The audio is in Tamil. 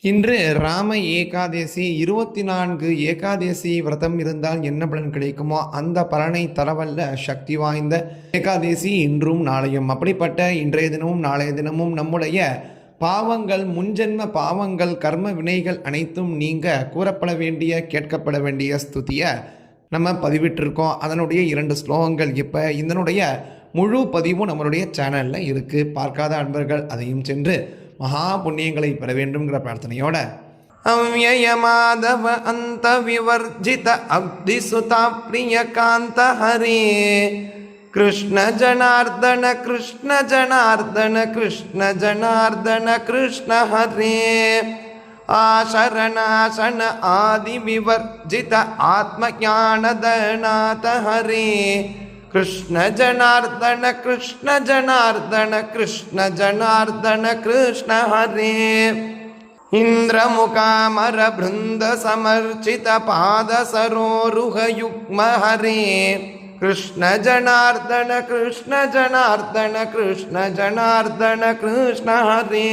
இன்று ராம ஏகாதேசி 24 ஏகாதேசி விரதம் இருந்தால் என்ன பலன் கிடைக்குமோ அந்த பலனை தரவல்ல சக்தி வாய்ந்த ஏகாதேசி இன்றும் நாளையும். அப்படிப்பட்ட இன்றைய தினமும் நாளைய தினமும் நம்முடைய பாவங்கள், முன்ஜென்ம பாவங்கள், கர்ம வினைகள் அனைத்தும் நீங்க கூறப்பட வேண்டிய, கேட்கப்பட வேண்டிய ஸ்துதியை நம்ம பதிவிட்டிருக்கோம். அதனுடைய 2 ஸ்லோகங்கள் இப்போ இதனுடைய முழு பதிவும் நம்மளுடைய சேனலில் இருக்குது. பார்க்காத அன்பர்கள் அதையும் சென்று மகா புண்ணியங்களை பெற வேண்டும்ங்கிற பிரார்த்தனையோட அவ்யய மாதவ அந்த விவர்ஜித அப்தி சுதா பிரிய காந்த ஹரே கிருஷ்ண ஜனார்தன கிருஷ்ண ஜனார்தன கிருஷ்ண ஜனார்தன கிருஷ்ண ஹரே ஆசரணாசன ஆதி விவர்ஜித ஆத்மஞானதநாத ஹரே कृष्ण जनार्दन कृष्ण जनार्दन कृष्ण जनार्दन कृष्ण हरे इंद्रमुकामर बृंद समर्चित पाद सरोरुह युग्म हरे कृष्ण जनार्दन कृष्ण जनार्दन कृष्ण जनार्दन कृष्ण हरे